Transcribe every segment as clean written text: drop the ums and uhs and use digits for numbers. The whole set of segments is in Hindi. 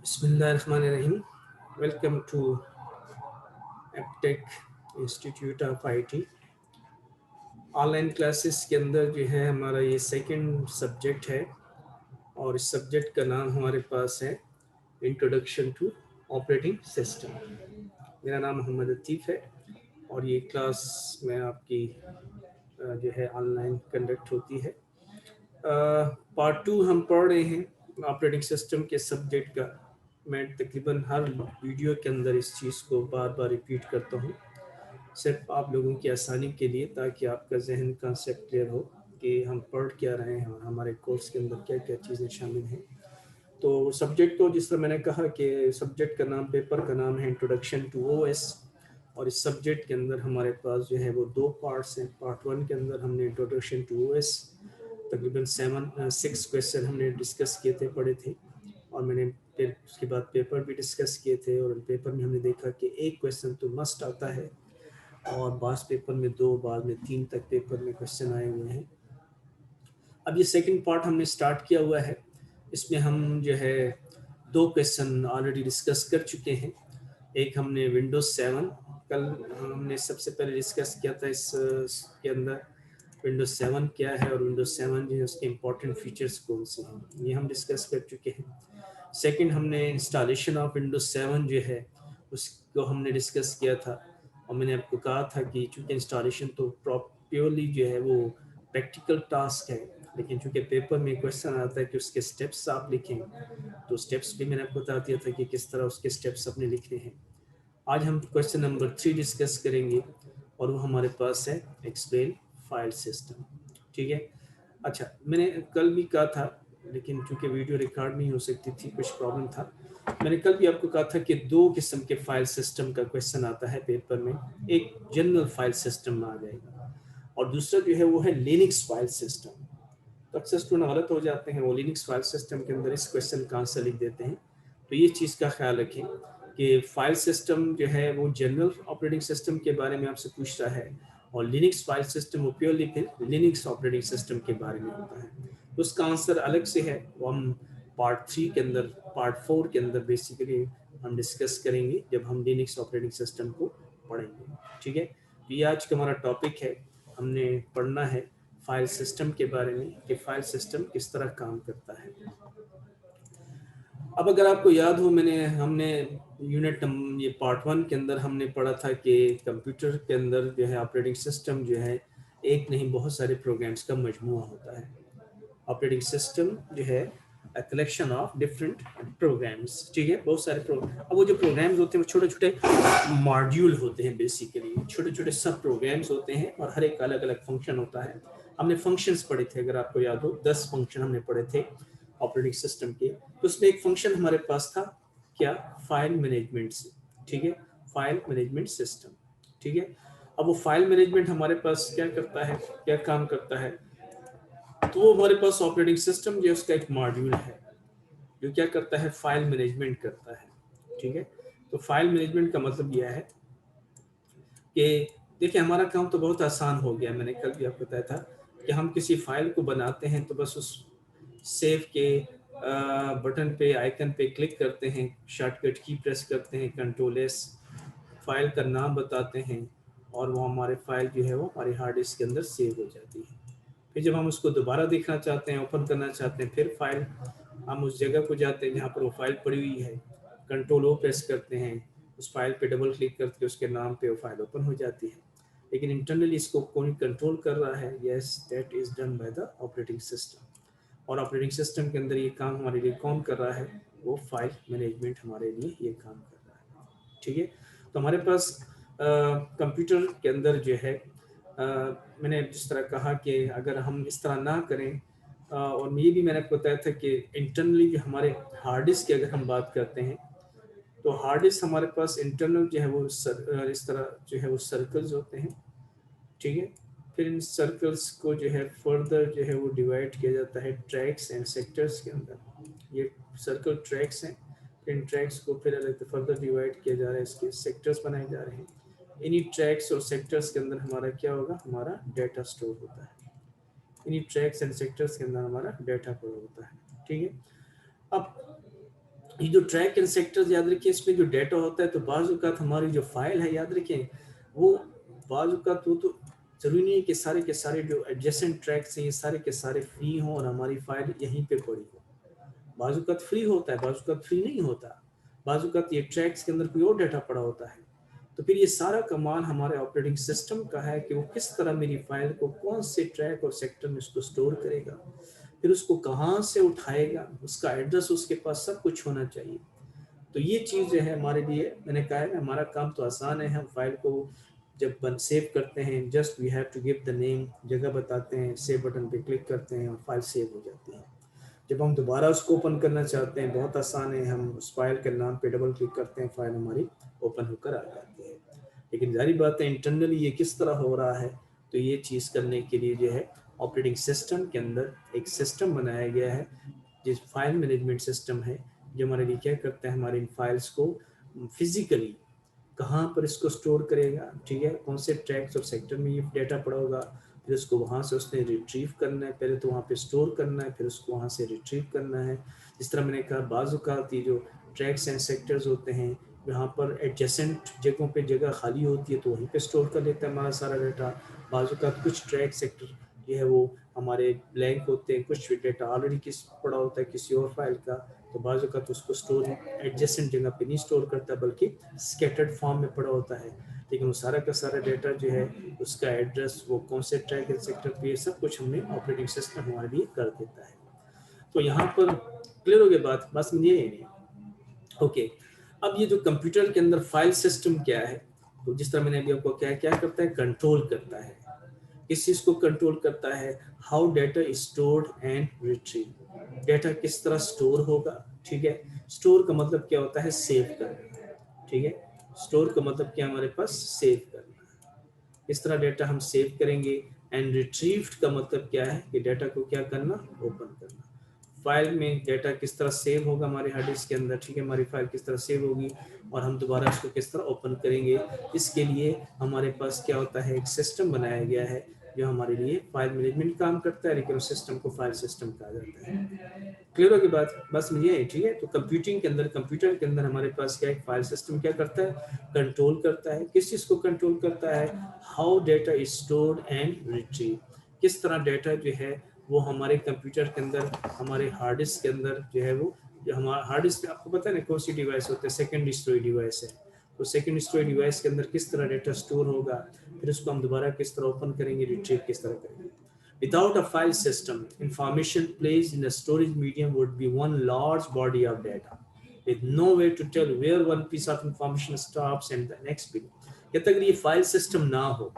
बिस्मिल्लाहिर्रहमानिर्रहीम। Welcome to Aptech institute of IT. Online classes के अंदर जो है हमारा ये सेकंड सब्जेक्ट है और इस सब्जेक्ट का नाम हमारे पास है इंट्रोडक्शन टू ऑपरेटिंग सिस्टम। मेरा नाम मोहम्मद लतीफ़ है और ये क्लास में आपकी जो है ऑनलाइन कंडक्ट होती है। पार्ट टू हम पढ़ रहे हैं ऑपरेटिंग सिस्टम के सब्जेक्ट का। मैं तकरीबन हर वीडियो के अंदर इस चीज़ को बार बार रिपीट करता हूँ, सिर्फ आप लोगों की आसानी के लिए, ताकि आपका जहन कंसेप्ट क्लियर हो कि हम पढ़ क्या रहे हैं और हमारे कोर्स के अंदर क्या क्या चीज़ें शामिल हैं। तो सब्जेक्ट को, जिस तरह मैंने कहा कि सब्जेक्ट का नाम, पेपर का नाम है इंट्रोडक्शन टू ओएस, और इस सब्जेक्ट के अंदर हमारे पास जो है वो दो पार्ट्स हैं। पार्ट वन के अंदर हमने इंट्रोडक्शन टू ओएस तकरीबन 6 क्वेश्चन हमने डिस्कस किए थे, पढ़े थे, और मैंने फिर उसके बाद पेपर भी डिस्कस किए थे। और पेपर में हमने देखा कि एक क्वेश्चन तो मस्ट आता है और बास पेपर में 2, बाद में 3 तक पेपर में क्वेश्चन आए हुए हैं। अब ये सेकंड पार्ट हमने स्टार्ट किया हुआ है। इसमें हम जो है 2 क्वेश्चन ऑलरेडी डिस्कस कर चुके हैं। एक हमने विंडोज 7 कल हमने सबसे पहले डिस्कस किया था। के अंदर विंडोज 7 क्या है और विंडोज 7 जो है उसके इम्पोर्टेंट फीचर्स कौन से हैं, ये हम डिस्कस कर चुके हैं। सेकंड हमने इंस्टॉलेशन ऑफ विंडोज 7 जो है उसको हमने डिस्कस किया था, और मैंने आपको कहा था कि चूँकि इंस्टॉलेशन तो प्योरली जो है वो प्रैक्टिकल टास्क है, लेकिन चूँकि पेपर में क्वेश्चन आता है कि उसके स्टेप्स आप लिखें, तो स्टेप्स भी मैंने आपको बता दिया था कि किस तरह उसके स्टेप्स अपने लिखने हैं। आज हम क्वेश्चन नंबर 3 डिस्कस करेंगे और वो हमारे पास है एक्सप्लेन फाइल सिस्टम। ठीक है। अच्छा, मैंने कल भी कहा था, लेकिन चूंकि वीडियो रिकॉर्ड नहीं हो सकती थी, कुछ प्रॉब्लम था, मैंने कल भी आपको कहा था कि 2 किस्म के फाइल सिस्टम का क्वेश्चन आता है पेपर में। एक जनरल फाइल सिस्टम में आ जाएगा और दूसरा जो है वो है लिनक्स फाइल सिस्टम। तो अक्सर स्टूडेंट गलत हो जाते हैं, वो लिनक्स फाइल सिस्टम के अंदर इस क्वेश्चन का आंसर लिख देते हैं। तो ये चीज़ का ख्याल रखें कि फाइल सिस्टम जो है वो जनरल ऑपरेटिंग सिस्टम के बारे में आपसे पूछ रहा है, और लिनक्स फाइल सिस्टम वो प्योरली फिर लिनक्स ऑपरेटिंग सिस्टम के बारे में होता है। तो उसका आंसर अलग से है, वो हम पार्ट 3 के अंदर, पार्ट 4 के अंदर बेसिकली हम डिस्कस करेंगे जब हम लिनक्स ऑपरेटिंग सिस्टम को पढ़ेंगे। ठीक है। तो ये आज का हमारा टॉपिक है। हमने पढ़ना है फाइल सिस्टम के बारे में कि फाइल सिस्टम किस तरह काम करता है। अब अगर आपको याद हो, हमने यूनिट ये पार्ट 1 के अंदर हमने पढ़ा था कि कंप्यूटर के अंदर जो है ऑपरेटिंग सिस्टम जो है एक नहीं बहुत सारे प्रोग्राम्स का मजमूआ होता है। ऑपरेटिंग सिस्टम जो है a collection of different programs. ठीक है, बहुत सारे प्रोग्राम। अब वो जो प्रोग्राम्स होते हैं वो छोटे छोटे मॉड्यूल होते हैं, बेसिकली छोटे छोटे सब प्रोग्राम्स होते हैं और हर एक अलग अलग फंक्शन होता है। हमने फंक्शंस पढ़े थे, अगर आपको याद हो 10 फंक्शन हमने पढ़े थे ऑपरेटिंग सिस्टम के। तो उसमें एक फंक्शन हमारे पास था क्या, फाइल मैनेजमेंट। ठीक है, फाइल मैनेजमेंट सिस्टम। ठीक है। अब वो फाइल मैनेजमेंट हमारे पास क्या करता है, क्या काम करता है, तो वो हमारे पास ऑपरेटिंग सिस्टम जो है उसका एक मॉड्यूल है जो क्या करता है, फाइल मैनेजमेंट करता है। ठीक है। तो फाइल मैनेजमेंट का मतलब यह है कि देखिए हमारा काम तो बहुत आसान हो गया। मैंने कल भी आपको बताया था कि हम किसी फाइल को बनाते हैं तो बस उस सेव के बटन पे, आइकन पे क्लिक करते हैं, शॉर्टकट की प्रेस करते हैं, कंट्रोल एस, फाइल का नाम बताते हैं, और वो हमारे फाइल जो है वो हमारे हार्ड डिस्क के अंदर सेव हो जाती है। फिर जब हम उसको दोबारा देखना चाहते हैं, ओपन करना चाहते हैं, फिर फाइल हम उस जगह को जाते हैं जहाँ पर वो फाइल पड़ी हुई है, कंट्रोल ओ प्रेस करते हैं, उस फाइल पे डबल क्लिक करके उसके नाम पे वो फाइल ओपन हो जाती है। लेकिन इंटरनली इसको कौन कंट्रोल कर रहा है, yes, that is done by the operating system. और ऑपरेटिंग सिस्टम के अंदर ये काम हमारे लिए कौन कर रहा है, वो फाइल मैनेजमेंट हमारे लिए ये काम कर रहा है। ठीक है। तो हमारे पास कंप्यूटर के अंदर जो है मैंने जिस तरह कहा कि अगर हम इस तरह ना करें, और ये भी मैंने आपको बताया था कि इंटरनली जो हमारे हार्ड डिस्क की अगर हम बात करते हैं, तो हार्ड डिस्क हमारे पास इंटरनल जो है वो इस तरह जो है वो सर्कल्स होते हैं। ठीक है। फिर इन सर्कल्स को जो है फर्दर जो है वो डिवाइड किया जाता है ट्रैक्स एंड सेक्टर्स के अंदर। ये सर्कल ट्रैक्स हैं, इन ट्रैक्स को फिर अलग फर्दर डिवाइड किया जा रहा है, इसके सेक्टर्स बनाए जा रहे हैं। इन्हीं ट्रैक्स और सेक्टर्स के अंदर हमारा क्या होगा, हमारा डाटा स्टोर होता है। इन्हीं ट्रैक्स एंड सेक्टर्स के अंदर हमारा डाटा स्टोर होता है। ठीक है। अब ये जो ट्रैक एंड सेक्टर्स याद रखिए, इसमें जो डेटा होता है तो बाज़ औक़ात हमारी जो फाइल है याद रखें, वो बाज़ औक़ात वो तो ज़रूरी नहीं है कि सारे के सारे जो एडजेसेंट ट्रैक्स हैं ये सारे के सारे फ्री हों और हमारी फाइल यहीं पे पड़ी हो। बाज़ औक़ात फ्री होता है, बाज़ औक़ात फ्री नहीं होता। बाज़ औक़ात ये ट्रैक्स के अंदर कोई और डेटा पड़ा होता है। तो फिर ये सारा कमाल हमारे ऑपरेटिंग सिस्टम का है कि वो किस तरह मेरी फाइल को कौन से ट्रैक और सेक्टर में उसको स्टोर करेगा, फिर उसको कहाँ से उठाएगा, उसका एड्रेस उसके पास सब कुछ होना चाहिए। तो ये चीज़ जो है हमारे लिए, मैंने कहा है हमारा काम तो आसान है, हम फाइल को जब बन सेव करते हैं just we have to give the name, जगह बताते हैं, सेव बटन पे क्लिक करते हैं और फाइल सेव हो जाती है। जब हम दोबारा उसको ओपन करना चाहते हैं बहुत आसान है, हम उस फाइल के नाम पे डबल क्लिक करते हैं, फाइल हमारी ओपन होकर आ जाती है। लेकिन जारी बात है इंटरनली ये किस तरह हो रहा है, तो ये चीज़ करने के लिए जो है ऑपरेटिंग सिस्टम के अंदर एक सिस्टम बनाया गया है, जिस फाइल मैनेजमेंट सिस्टम है, जो हमारे लिए क्या करता है, हमारी इन फाइल्स को फिजिकली कहाँ पर इसको स्टोर करेगा, ठीक है, कौन से ट्रैक्स और सेक्टर में ये डेटा पड़ा होगा, फिर उसको वहाँ से उसने रिट्रीव करना है, पहले तो वहाँ पे स्टोर करना है, फिर उसको वहाँ से रिट्रीव करना है। जिस तरह मैंने कहा बाज़ औक़ात ये जो ट्रैक्स एंड सेक्टर्स होते हैं, यहाँ पर एडजेसेंट जगहों पे जगह खाली होती है तो वहीं पे स्टोर कर लेता है हमारा सारा डेटा। बाज़ औक़ात कुछ ट्रैक सेक्टर जो है वो हमारे ब्लैंक होते हैं, कुछ डेटा ऑलरेडी किस पड़ा होता है किसी और फाइल का, तो बाज़ औक़ात उसको स्टोर एडजेसेंट जगह पे नहीं स्टोर करता बल्कि स्कैटर्ड फॉर्म में पड़ा होता है। लेकिन वो सारा का सारा डेटा जो है उसका एड्रेस, वो कौन से ट्रैक एंड सेक्टर पे, सब कुछ हमें ऑपरेटिंग सिस्टम हमारे लिए कर देता है। तो यहाँ पर क्लियर हो गई बात, बस ये नहीं। ओके, अब ये जो कंप्यूटर के अंदर फाइल सिस्टम क्या है, तो जिस तरह मैंने अभी आपको क्या क्या करता है, कंट्रोल करता है, इस चीज़ को कंट्रोल करता है, how data is stored and retrieve, data किस तरह स्टोर होगा, ठीक है। स्टोर का मतलब क्या होता है, सेव करना, ठीक है। स्टोर का मतलब क्या, हमारे पास सेव करना, इस तरह डेटा हम सेव करेंगे। एंड रिट्रीव्ड का मतलब क्या है कि डेटा को क्या करना, ओपन करना। फाइल में डेटा किस तरह सेव होगा हमारे हार्ड डिस्क के अंदर, ठीक है, हमारी फाइल किस तरह सेव होगी और हम दोबारा उसको किस तरह ओपन करेंगे, इसके लिए हमारे पास क्या होता है, एक सिस्टम बनाया गया है जो हमारे लिए फाइल मैनेजमेंट काम करता है, लेकिन उस सिस्टम को फाइल सिस्टम कहा जाता है। क्लियर होगी बात, बस ये है, ठीक है। तो कंप्यूटिंग के अंदर, कंप्यूटर के अंदर हमारे पास क्या है, फाइल सिस्टम क्या करता है, कंट्रोल करता है। किस चीज़ को कंट्रोल करता है, how data is stored and retrieve, किस तरह डेटा जो है वो हमारे कंप्यूटर के अंदर, हमारे हार्ड डिस्क के अंदर जो है वो, जो हमारा हार्ड डिस्क आपको पता है ना कौन सी डिवाइस होता है, सेकेंड स्टोरेज डिवाइस है। तो सेकेंड स्टोरेज डिवाइस के अंदर किस तरह डेटा स्टोर होगा, फिर उसको हम दोबारा किस तरह ओपन करेंगे, रिट्रीव किस तरह करेंगे। Without a file system, information placed in a storage medium would be one large body of data, with no way to tell where one piece of information stops and the next begins. जब तक ये फाइल सिस्टम ना हो,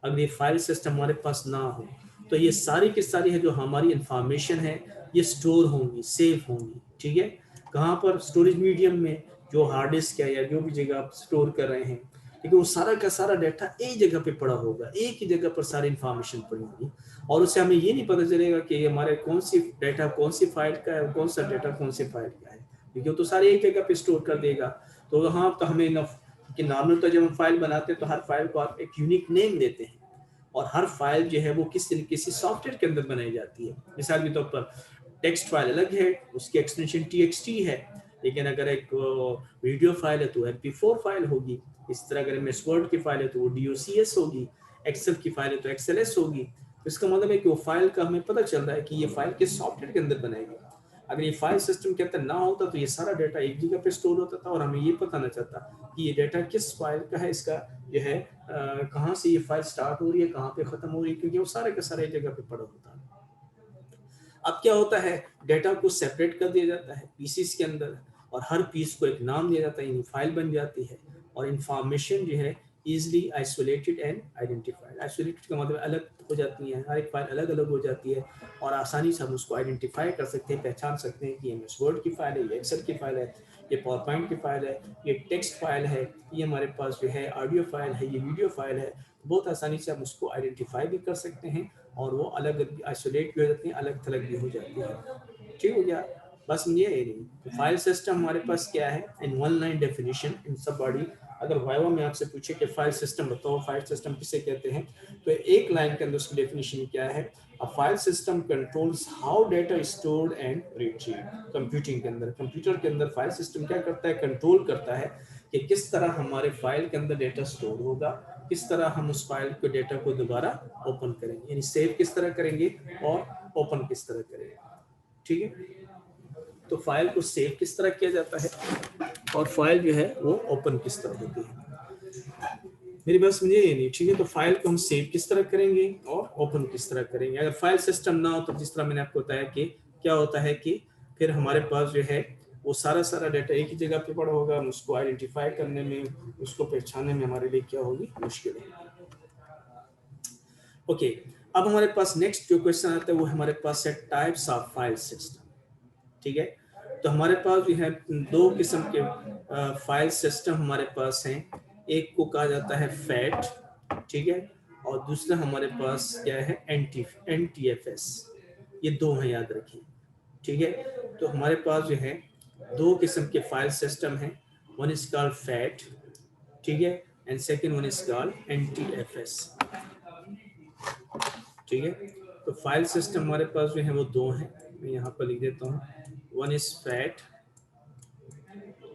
अगर ये फाइल सिस्टम हमारे पास ना हो, तो ये सारी की सारी है जो हमारी इंफॉर्मेशन है ये स्टोर होंगी, सेव होंगी, ठीक है। कहाँ पर, स्टोरेज मीडियम में, जो हार्ड डिस्क है या जो भी जगह आप स्टोर कर रहे हैं, लेकिन वो सारा का सारा डाटा एक जगह पे पड़ा होगा, एक ही जगह पर सारी इंफॉर्मेशन पड़ी होगी, और उससे हमें ये नहीं पता चलेगा कि हमारे कौन सी डाटा कौन सी फाइल का है, कौन सा डाटा कौन सी फाइल का है, क्योंकि वो तो सारे एक जगह पे स्टोर कर देगा। तो वहाँ तो हमें कि नॉर्मल तो जब हम फाइल बनाते हैं तो हर फाइल को आप एक यूनिक नेम देते हैं, और हर फाइल जो है वो किसी सॉफ्टवेयर के अंदर बनाई जाती है। मिसाल के तौर पर टेक्स्ट फाइल अलग है, उसकी एक्सटेंशन txt है, लेकिन अगर एक वीडियो फाइल है तो mp4 फाइल होगी। इस तरह अगर एमएस वर्ड की फाइल है तो वो docs होगी, एक्सेल की फाइल है तो xls होगी। तो इसका मतलब है कि वो फाइल का हमें पता चल रहा है कि ये फाइल किस सॉफ्टवेयर के अंदर बनाएगी। अगर ये फाइल सिस्टम के अंदर ना होता तो ये सारा डाटा एक जगह पे स्टोर होता था और हमें ये पता ना चलता कि ये डाटा किस फाइल का है, इसका जो है कहाँ से ये फाइल स्टार्ट हो रही है, कहाँ पे खत्म हो रही है, क्योंकि वो सारे का सारा एक जगह पे पड़ा होता है। अब क्या होता है, डाटा को सेपरेट कर दिया जाता है पीसीस के अंदर, और हर पीस को एक नाम दिया जाता है, यानी फाइल बन जाती है, और इंफॉर्मेशन जो है easily isolated and identified. Isolated का मतलब अलग हो जाती है, हर एक फाइल अलग अलग हो जाती है, और आसानी से हम उसको आइडेंटिफाई कर सकते हैं, पहचान सकते हैं कि ये एमएस वर्ड की फाइल है, ये एक्सेल की फाइल है, ये पावर पॉइंट की फाइल है, ये टेक्स्ट फाइल है, ये हमारे पास जो है ऑडियो फाइल है, ये वीडियो फाइल है। बहुत आसानी से हम उसको आइडेंटिफाई भी कर सकते हैं, और वो अलग आइसोलेट भी हो जाती हैं, अलग थलग भी हो जाती है। ठीक हो गया, बस ये है नहीं। तो फाइल सिस्टम हमारे पास क्या है, in one line definition in सब बॉडी अगर वाइवा में आपसे पूछे कि फाइल सिस्टम बताओ, फाइल सिस्टम किसे कहते हैं, तो एक लाइन के अंदर उसकी डेफिनेशन क्या है, a file system controls how data stored and retrieve. Computing के अंदर, कंप्यूटर के अंदर फाइल सिस्टम क्या करता है, कंट्रोल करता है कि किस तरह हमारे फाइल के अंदर डेटा स्टोर होगा, किस तरह हम उस फाइल को डेटा को दोबारा ओपन करेंगे, यानी सेव किस तरह करेंगे और ओपन किस तरह करेंगे। ठीक है, तो फाइल को सेव किस तरह किया जाता है और फाइल जो है वो ओपन किस तरह होती है। मेरी बात समझिए ये नहीं, ठीक है। तो फाइल को हम सेव किस तरह करेंगे और ओपन किस तरह करेंगे। अगर फाइल सिस्टम ना हो तो जिस तरह मैंने आपको बताया कि क्या होता है कि फिर हमारे पास जो है वो सारा डाटा एक ही जगह पे पड़ा होगा, उसको आइडेंटिफाई करने में, उसको पहचानने में हमारे लिए क्या होगी, मुश्किल है। ओके, अब हमारे पास नेक्स्ट जो क्वेश्चन आता है वो हमारे पास है टाइप्स ऑफ फाइल सिस्टम। ठीक है, तो हमारे पास भी है दो किस्म के फाइल सिस्टम हमारे पास हैं। एक को कहा जाता है फैट, ठीक है, और दूसरा हमारे पास क्या है, NTFS। ये दो हैं, याद रखिए। ठीक है, तो हमारे पास जो है दो किस्म के फाइल सिस्टम हैं। वन इज कॉल्ड फैट, ठीक है, and second one is called NTFS। ठीक है, तो फाइल सिस्टम हमारे पास जो है वो दो हैं, मैं यहाँ पर लिख देता हूँ। वन इज फैट,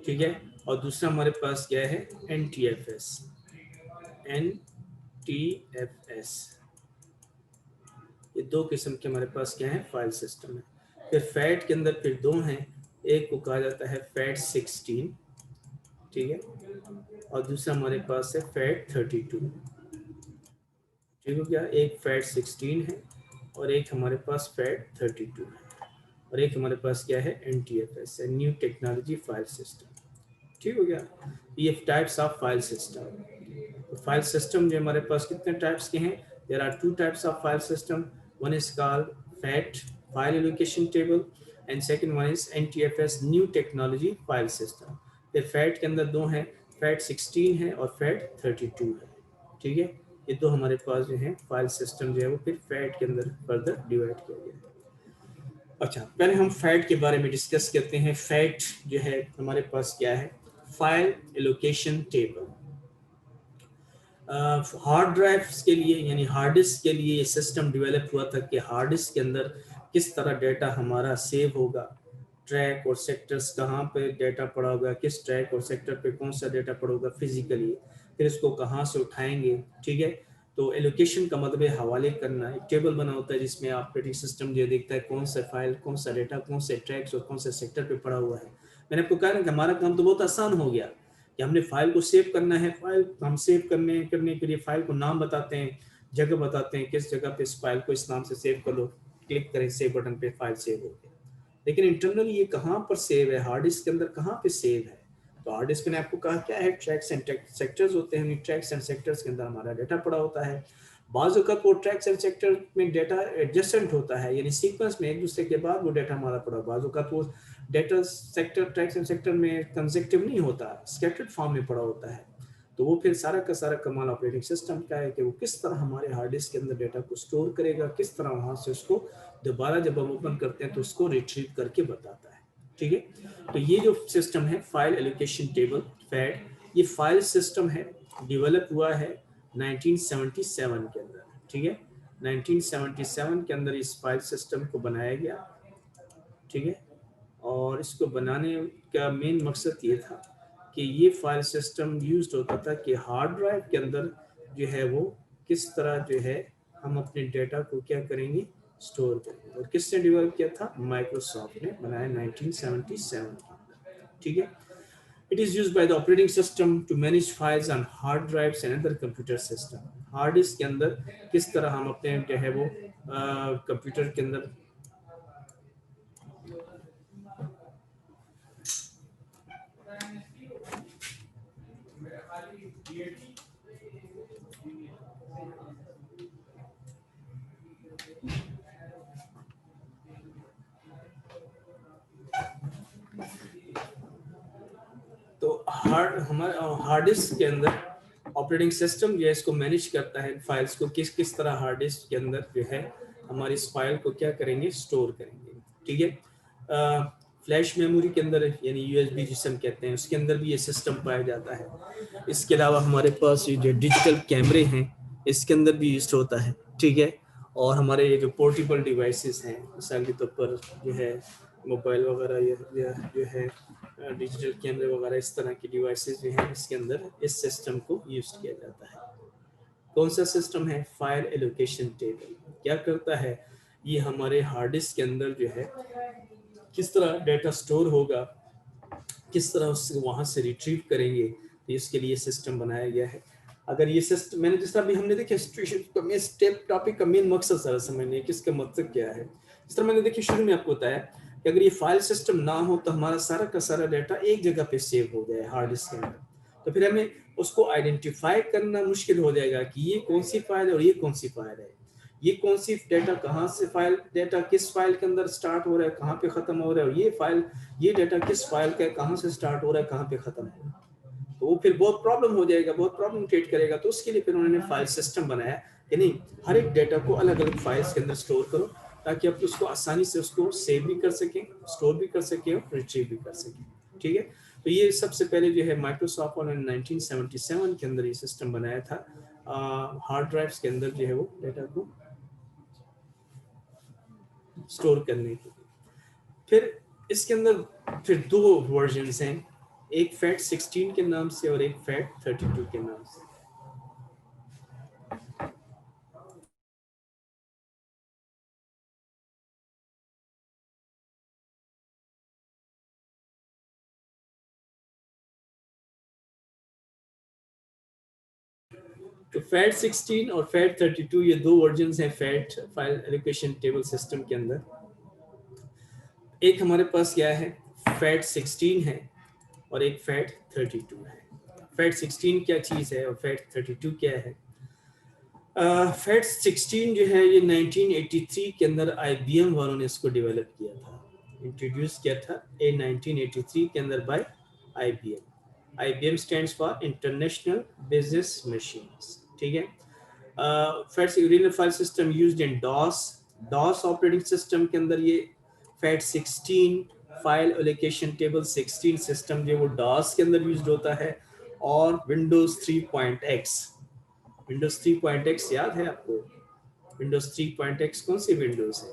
ठीक है, और दूसरा हमारे पास क्या है, NTFS। ये दो किस्म के हमारे पास क्या है, फाइल सिस्टम है। फिर फैट के अंदर फिर दो हैं, एक को कहा जाता है फैट 16, ठीक है, और दूसरा हमारे पास है फैट 32। ठीक हो गया, एक फैट 16 है और एक हमारे पास फैट 32 है, और एक हमारे पास क्या है, NTFS है, न्यू टेक्नोलॉजी फाइल सिस्टम। ठीक हो गया, ये टाइप्स ऑफ फाइल सिस्टम। तो फाइल सिस्टम जो हमारे पास कितने टाइप्स के हैं, there are two types of file system. One is called FAT file allocation table and second one is NTFS new technology file system. फिर फैट के अंदर दो हैं, फैट 16 है और फैट 32 है। ठीक है, ये दो हमारे पास जो है फाइल सिस्टम जो है वो फिर फैट के अंदर फर्दर डिवाइड किया गया है। अच्छा, पहले हम फैट के बारे में डिस्कस करते हैं। फैट जो है हमारे पास क्या है, file allocation table. Hard drives के लिए, यानी हार्ड डिस्क के लिए ये सिस्टम डेवलप हुआ था कि हार्ड डिस्क के अंदर किस तरह डेटा हमारा सेव होगा, ट्रैक और सेक्टर्स कहाँ पे डेटा पड़ा होगा, किस ट्रैक और सेक्टर पे कौन सा डेटा पड़ा होगा फिजिकली, फिर इसको कहाँ से उठाएंगे। ठीक है, तो एलोकेशन का मतलब है हवाले करना। एक टेबल बना होता है जिसमें ऑपरेटिंग सिस्टम जो देखता है कौन सा फाइल, कौन सा डेटा, कौन से ट्रैक्स और कौन से सेक्टर पे पड़ा हुआ है। मैंने आपको कहा ना कि हमारा काम तो बहुत आसान हो गया कि हमने फाइल को सेव करना है। फाइल हम सेव करने के लिए फाइल को नाम बताते हैं, जगह बताते हैं, किस जगह पे इस फाइल को इस नाम से सेव कर लो, क्लिक करें सेव बटन पे, फाइल सेव हो गया। लेकिन इंटरनली ये कहाँ पर सेव है, हार्ड डिस्क के अंदर कहाँ पे सेव है। तो हार्ड डिस्क ने आपको कहा क्या है, ट्रैक्स एंड सेक्टर्स होते हैं। ट्रैक्स एंड सेक्टर्स के अंदर हमारा डेटा पड़ा होता है। बाज़ वक़्त वो ट्रैक्स एंड सेक्टर में डेटा एडजेसेंट होता है, यानी सीक्वेंस में एक दूसरे के बाद वो डेटा हमारा पड़ा। बाज़ वक़्त वो data sector, tracks and sector में कंसेक्टिव नहीं होता, स्कैटर्ड फॉर्म में पड़ा होता है। तो वो फिर सारा का सारा कमाल ऑपरेटिंग सिस्टम का है कि वो किस तरह हमारे हार्ड डिस्क के अंदर डेटा को स्टोर करेगा, किस तरह वहां से उसको दोबारा जब हम ओपन करते हैं तो उसको रिट्रीव करके बताता है। ठीक है, तो ये जो सिस्टम है फाइल एलोकेशन टेबल, फैट, ये फाइल सिस्टम है, डेवलप हुआ है 1977 के अंदर। ठीक है, 1977 के अंदर इस फाइल सिस्टम को बनाया गया। ठीक है, और इसको बनाने का मेन मकसद ये था कि ये फाइल सिस्टम यूज होता था कि हार्ड ड्राइव के अंदर जो है वो किस तरह जो है हम अपने डेटा को क्या करेंगे, स्टोर करेंगे। और किसने डेवलप किया था, माइक्रोसॉफ्ट ने बनाया 1977 के अंदर। ठीक है, it is used by the operating system to manage files on hard drives and other computer system. Hard disk के अंदर किस तरह हम अपने जो है वो कंप्यूटर के अंदर तो हमारे हार्ड डिस्क के अंदर ऑपरेटिंग सिस्टम जो है इसको मैनेज करता है, फाइल्स को किस किस तरह हार्ड डिस्क के अंदर जो है हमारी इस फाइल को क्या करेंगे, स्टोर करेंगे। ठीक है, फ्लैश मेमोरी के अंदर यानी यूएसबी जिसे हम कहते हैं उसके अंदर भी ये सिस्टम पाया जाता है। इसके अलावा हमारे पास ये जो डिजिटल कैमरे हैं इसके अंदर भी यूज होता है, ठीक है। और हमारे ये जो पोर्टेबल डिवाइसेस हैं मिसाल के तौर पर जो है मोबाइल वगैरह या जो है डिजिटल कैमरे वगैरह इस तरह की डिवाइसेस जो हैं इसके अंदर इस सिस्टम को यूज किया जाता है। कौन सा सिस्टम है? File allocation table. क्या करता है ये हमारे हार्ड डिस्क के अंदर जो है किस तरह डाटा स्टोर होगा, किस तरह उससे वहां से रिट्रीव करेंगे, तो इसके लिए सिस्टम बनाया गया है। अगर ये सिस्टम मैंने जिस तरह भी हमने देखा स्टेप टॉपिक का मेन मकसद सारा समझने कि इसका मतलब क्या है। जिस तरह मैंने देखिए शुरू में आपको बताया कि अगर ये फाइल सिस्टम ना हो तो हमारा सारा का सारा डाटा एक जगह पे सेव हो गया है हार्ड डिस्क के अंदर, तो फिर हमें उसको आइडेंटिफाई करना मुश्किल हो जाएगा कि ये कौन सी फाइल है और ये कौन सी फाइल है, ये कौन सी डाटा कहाँ से फाइल डाटा किस फाइल के अंदर स्टार्ट हो रहा है कहाँ पे खत्म हो रहा है, और ये फाइल ये डाटा किस फाइल का कहाँ से स्टार्ट हो रहा है कहाँ पे खत्म हो रहा है। तो वो फिर बहुत प्रॉब्लम हो जाएगा, बहुत प्रॉब्लम क्रिएट करेगा। तो उसके लिए फिर उन्होंने फाइल सिस्टम बनाया कि नहीं हर एक डाटा को अलग अलग फाइल्स के अंदर स्टोर करो ताकि आप उसको आसानी से उसको सेव भी कर सकें, स्टोर भी कर सकें और रिट्रीव भी कर सकें, ठीक है। तो ये सबसे पहले जो है माइक्रोसॉफ्ट ने 1977 के अंदर ये सिस्टम बनाया था हार्ड ड्राइव्स के अंदर जो है वो डाटा को स्टोर करने के लिए। फिर इसके अंदर फिर दो वर्जन्स हैं, एक फैट 16 के नाम से और एक फैट 32 के नाम से। तो फैट 16 और फैट 32 ये दो वर्जन्स हैं fat file allocation table system के अंदर। एक हमारे पास क्या है फैट 16 है और एक फैट 32 है। फैट 16 क्या चीज़ है और फैट 32 क्या है? फैट 16 जो है ये 1983 के अंदर IBM वालों ने इसको डेवलप किया था, इंट्रोड्यूस किया था 1983 के अंदर by IBM। IBM stands for international business machines, ठीक है। FAT original file system used in DOS operating system के अंदर ये FAT 16 file allocation table 16 system जो वो डॉस के अंदर यूज्ड होता है। और विंडोज 3.x, विंडोज 3.x याद है आपको? विंडोज 3.x कौन सी विंडोज है?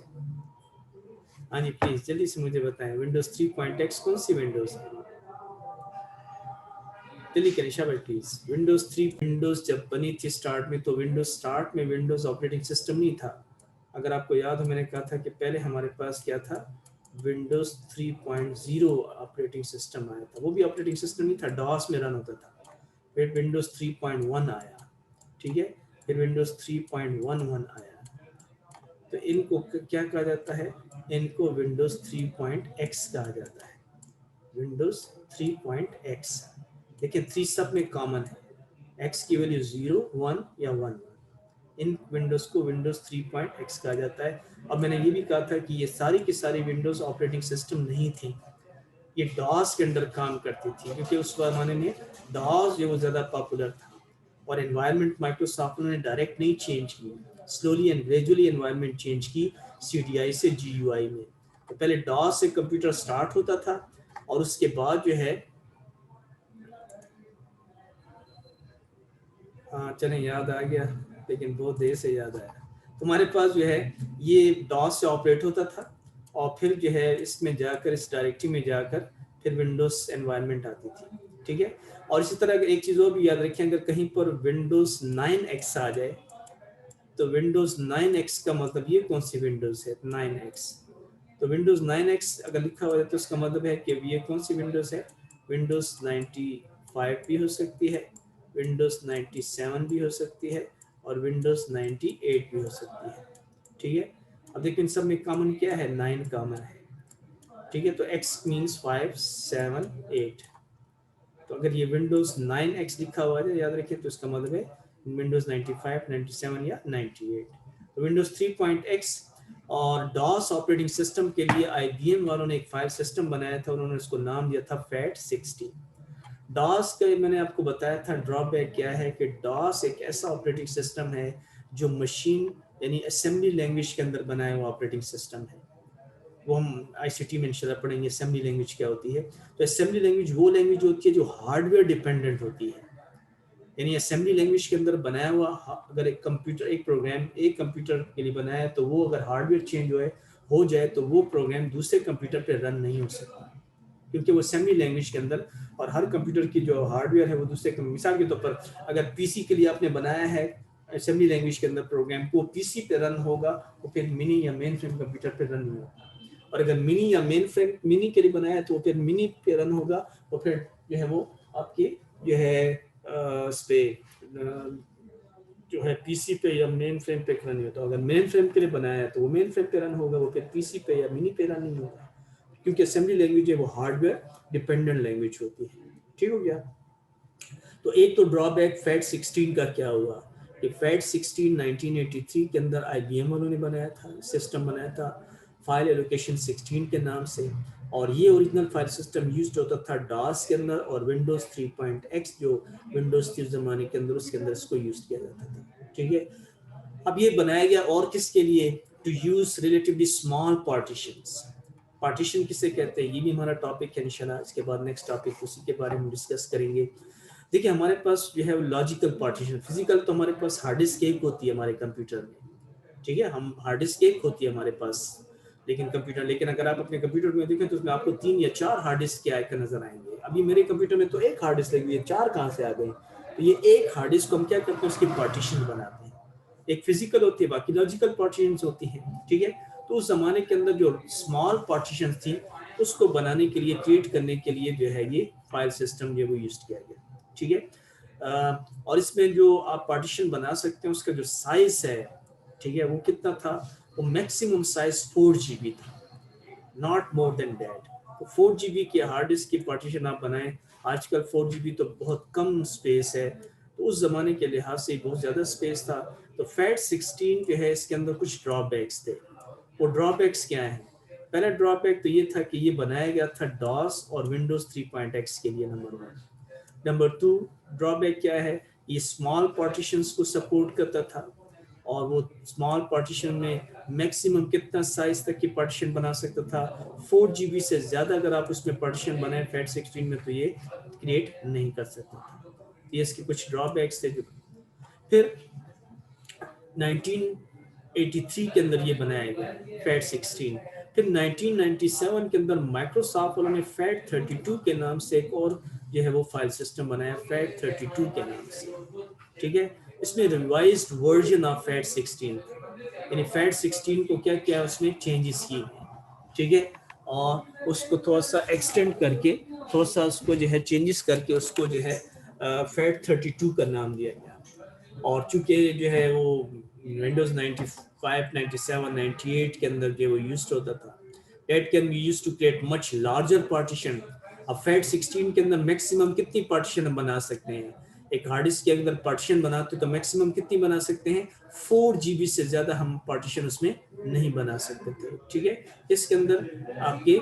हाँ जी प्लीज जल्दी से मुझे बताएं विंडोज 3.x कौन सी विंडोज है? जल्दी करें शाबाश प्लीज। विंडोज 3 विंडोज जब बनी थी स्टार्ट में तो विंडोज स्टार्ट में विंडोज ऑपरेटिंग सिस्टम नहीं था। अगर आपको याद हो मैंने कहा था कि पहले हमारे पास क्या था विंडोज 3.0 ऑपरेटिंग सिस्टम आया था, वो भी ऑपरेटिंग सिस्टम नहीं था, डॉस में रन होता था। फिर विंडोज 3.1 आया, ठीक है, फिर विंडोज 3.11 आया। तो इनको क्या कहा जाता है? इनको विंडोज 3.x कहा जाता है, विंडोज 3.x। लेकिन 3 सब में कॉमन है, x की वैल्यू 0 1 या 1। इन विंडोज को विंडोज 3.x कहा जाता है। अब मैंने ये भी कहा था कि ये सारी की सारी विंडोज ऑपरेटिंग सिस्टम नहीं थी, ये डॉस के अंदर काम करती थी क्योंकि उस जमाने में डॉस जो वो ज़्यादा पॉपुलर था। और एनवायरनमेंट माइक्रोसॉफ्ट ने डायरेक्ट नहीं चेंज की, slowly and gradually environment change की CDI से GUI में। तो पहले डॉस से कंप्यूटर स्टार्ट होता था और उसके बाद जो है हाँ चलें याद आ गया लेकिन बहुत देर से याद आया। तुम्हारे पास जो है ये डॉस से ऑपरेट होता था और फिर जो है इसमें जाकर इस डायरेक्टरी में जाकर फिर विंडोज एनवायरनमेंट आती थी, ठीक है। और इसी तरह एक चीज़ और भी याद रखें, अगर कहीं पर विंडोज 9X आ जाए तो विंडोज 9X का मतलब ये कौन सी विंडोज है 9X। तो विंडोज 9X अगर लिखा हुआ है तो उसका मतलब है कि ये कौन सी विंडोज है? विंडोज 95 भी हो सकती है, विंडोज 97 भी हो सकती है और विंडोज 98 भी हो सकती है, ठीक है। अब देखिए इन सब में कॉमन क्या है? 9 कॉमन है, ठीक है। तो X मीन्स 5 7 8। तो अगर ये विंडोज 9X लिखा हुआ है याद रखिए तो इसका मतलब है विंडोज 95 97 या 98। तो विंडोज 3.x और डॉस ऑपरेटिंग सिस्टम के लिए IBM वालों ने एक फाइल सिस्टम बनाया था, उन्होंने उसको नाम दिया था फैट 16। डॉस का मैंने आपको बताया था ड्रॉबैक क्या है कि डॉस एक ऐसा ऑपरेटिंग सिस्टम है जो मशीन यानी असेंबली लैंग्वेज के अंदर बनाया हुआ ऑपरेटिंग सिस्टम है। वो हम आईसीटी में इंशाल्लाह पढ़ेंगे असेंबली लैंग्वेज क्या होती है। तो असेंबली लैंग्वेज वो लैंग्वेज होती है जो हार्डवेयर डिपेंडेंट होती है, यानी असेंबली लैंग्वेज के अंदर बनाया हुआ अगर एक कंप्यूटर एक प्रोग्राम एक कंप्यूटर के लिए बनाया है, तो वो अगर हार्डवेयर चेंज हो जाए तो वो प्रोग्राम दूसरे कंप्यूटर पे रन नहीं हो सकता, क्योंकि वो असेंबली लैंग्वेज के अंदर, और हर कंप्यूटर की जो हार्डवेयर है वो दूसरे, मिसाल के तौर पर अगर पीसी के लिए आपने बनाया है असेंबली लैंग्वेज के अंदर प्रोग्राम को, पीसी पे रन होगा, वो फिर मिनी या मेन फ्रेम कंप्यूटर पे रन नहीं होगा। और अगर मिनी या मेन फ्रेम मिनी के लिए बनाया है तो फिर मिनी पे रन होगा, और फिर जो है वो आपके जो है इस पे जो है पीसी पे या मेन फ्रेम पे रन नहीं होता। अगर मेन फ्रेम के लिए बनाया है तो वो मेन फ्रेम पे रन होगा, वो फिर पीसी पे या मिनी पे रन नहीं होगा, क्योंकि असेंबली लैंग्वेज है वो हार्डवेयर डिपेंडेंट लैंग्वेज होती है। ठीक हो गया। तो एक तो ड्रॉबैक फैट 16 का क्या हुआ कि फैट 16 1983 के अंदर आईबीएम वालों ने बनाया था, सिस्टम बनाया था फाइल एलोकेशन 16 के नाम से, और ये ओरिजिनल फाइल सिस्टम यूज होता था डॉस के अंदर, और विंडोज 3.x जो विंडोज थी उस जमाने के अंदर, उसके अंदर इसको यूज किया जाता था। ठीक है। अब ये बनाया गया और किसके लिए, to use relatively small partitions. Partition किसे कहते हैं ये भी हमारा टॉपिक है इंशाल्लाह, इसके बाद नेक्स्ट टॉपिक उसी के बारे में डिस्कस करेंगे। देखिए हमारे पास जो है लॉजिकल पार्टीशन, फिजिकल तो हमारे पास हार्ड डिस्क एक होती है हमारे कंप्यूटर में, ठीक है, हम हार्ड डिस्क एक होती है हमारे पास, लेकिन कंप्यूटर, लेकिन अगर आप अपने कंप्यूटर में देखें तो उसमें आपको 3 या 4 हार्ड डिस्क के आइकन नजर आएंगे। अभी मेरे कंप्यूटर में तो एक हार्ड डिस्क लगी हुई है, 4 कहाँ से आ गई। तो ये एक हार्ड डिस्क को हम क्या करते हैं, उसकी पार्टीशन बनाते हैं, एक फिजिकल होती है, बाकी लॉजिकल पार्टीशन होती है। ठीक है। तो उस जमाने के अंदर जो स्मॉल पार्टीशन थी उसको बनाने के लिए, क्रिएट करने के लिए जो है ये फाइल सिस्टम जो वो यूज किया गया। ठीक है। और इसमें जो आप पार्टीशन बना सकते हैं उसका जो साइज है, ठीक है, वो कितना था, वो मैक्सिमम साइज 4 GB था, नॉट मोर देन दैट। तो 4 GB के हार्ड डिस्क की पार्टीशन आप बनाएं, आजकल 4 GB तो बहुत कम स्पेस है, तो उस जमाने के लिहाज से बहुत ज्यादा स्पेस था। तो फैट 16 जो है इसके अंदर कुछ ड्रॉबैक्स थे। वो ड्रॉबैक्स क्या है, पहला ड्रॉबैक तो ये था कि ये बनाया गया था डॉस और विंडोज 3.x के लिए, नंबर 1। नंबर 2 ड्रॉबैक क्या है, ये स्मॉल पार्टीशंस को सपोर्ट करता था, और वो स्मॉल पार्टीशन में मैक्सिमम कितना साइज तक की पार्टीशन बना सकता था, 4 GB से ज्यादा अगर आप उसमें पार्टीशन बनाए फैट 16 में तो ये क्रिएट नहीं कर सकता था। ये इसके कुछ ड्रॉबैक्स थे। फिर 1983 के अंदर ये बनाया गया फैट 16। फिर 1997 के अंदर माइक्रोसॉफ्ट वालों ने फैट 32 के नाम से एक और जो है वो फाइल सिस्टम बनाया, फैट 32 के नाम से। ठीक है। इसमें रिवाइज्ड वर्जन ऑफ फैट 16, यानी फैट 16 को क्या किया उसने, चेंजेस किए। ठीक है। और उसको थोड़ा सा एक्सटेंड करके, थोड़ा सा उसको जो है चेंजेस करके उसको जो है फैट 32 का नाम दिया गया। और चूंकि जो है वो विंडोज 95 97 98 के अंदर जो वो यूज होता था, that can be used to create much larger partition. अब फैट 16 के अंदर मैक्सिमम कितनी पार्टीशन हम बना सकते हैं, एक हार्ड डिस्क के अंदर पार्टीशन बनाते तो मैक्सिमम कितनी बना सकते हैं, 4 GB से ज्यादा हम पार्टीशन उसमें नहीं बना सकते थे। ठीक है। इसके अंदर आपके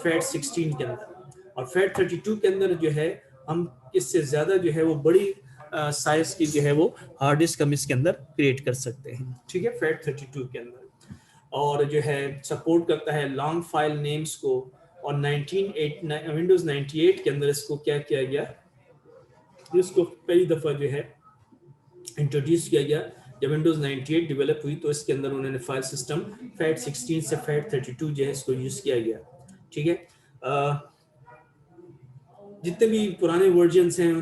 फैट 16 के अंदर, और फैट 32 के अंदर जो है हम इससे ज्यादा जो है वो बड़ी साइज की जो है वो हार्ड डिस्क हम इसके अंदर क्रिएट कर सकते हैं। ठीक है। फैट 32 के अंदर, और जो है सपोर्ट करता है लॉन्ग फाइल नेम्स को। और विंडोज 98 के अंदर इसको क्या किया गया, इसको कई दफा जो है इंट्रोड्यूस किया गया। जब विंडोज 98 डेवलप हुई तो इसके अंदर उन्होंने फाइल सिस्टम फैट 16 से फैट 32 जो है इसको यूज किया गया। ठीक है। जितने भी पुराने वर्जन्स हैं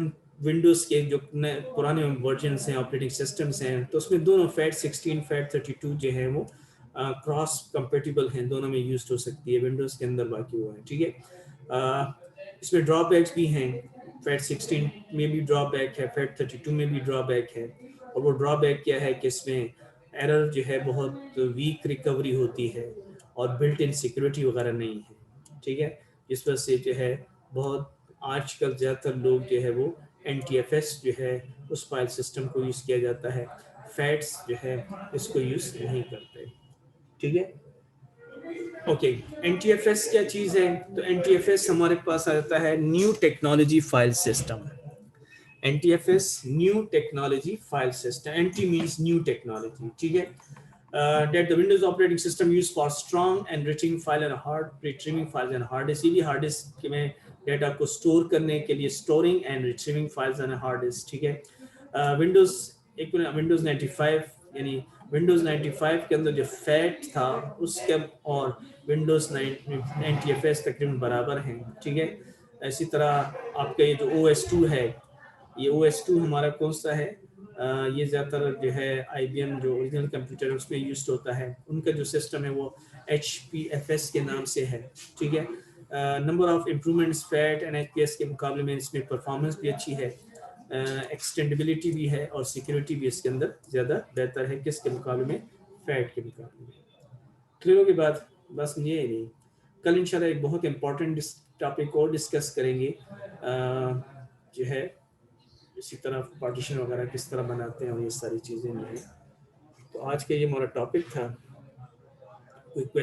विंडोज के, जो पुराने वर्जन्स हैं ऑपरेटिंग सिस्टम्स हैं, तो उसमें दोनों फैट 16 फैट 32 जो है वो क्रॉस कंपेटिबल हैं, दोनों में यूज हो सकती है विंडोज के अंदर, बाकी वो है। ठीक है। इसमें ड्रॉबैक्स भी हैं, फैट 16 में भी ड्रॉबैक है, फैट 32 में भी ड्रॉबैक है। और वो ड्रॉबैक क्या है कि इसमें एरर जो है बहुत वीक रिकवरी होती है, और बिल्ट इन सिक्योरिटी वगैरह नहीं है। ठीक है। इस वजह से जो है बहुत आजकल ज़्यादातर लोग जो है वो NTFS जो है उस फाइल सिस्टम को यूज़ किया जाता है, फैट्स जो है इसको यूज़ नहीं करते। ठीक है। ओके। NTFS क्या चीज़ है, तो NTFS हमारे पास आ जाता है new technology file system. NTFS new technology file system, NT means new technology. ठीक है। that the Windows operating system used for strong and retrieving file and hard retrieving files and hard disk, ये भी हार्ड डिस्क में डेटा को स्टोर करने के लिए storing and retrieving files on hard disk, ठीक है। विंडोज एक विंडोज 95 यानी विंडोज 95 के अंदर जो फैट था उसके और विंडोज 90 एफ एस तकरीबन बराबर हैं, ठीक है। इसी तरह आपका ये जो ओ एस टू है, ये ओ एस टू हमारा कौन सा है, ये ज़्यादातर जो है IBM जो ओरिजिनल कंप्यूटर है उसमें यूज होता है, उनका जो सिस्टम है वो HPFS के नाम से है, ठीक है। Number of improvements fat and HPS के मुकाबले में इसमें परफॉर्मेंस भी अच्छी है, एक्सटेंडेबिलिटी भी है और सिक्योरिटी भी इसके अंदर ज़्यादा बेहतर है किसके मुकाबले में, फैट के मुकाबले में। क्लियर के बाद बस ये नहीं, कल इंशाल्लाह एक बहुत इंपॉर्टेंट टॉपिक और डिस्कस करेंगे, जो है इसी तरह पार्टीशन वगैरह किस तरह बनाते हैं और ये सारी चीज़ें जो है। तो आज का ये हमारा टॉपिक था। कोई क्वेश्चन?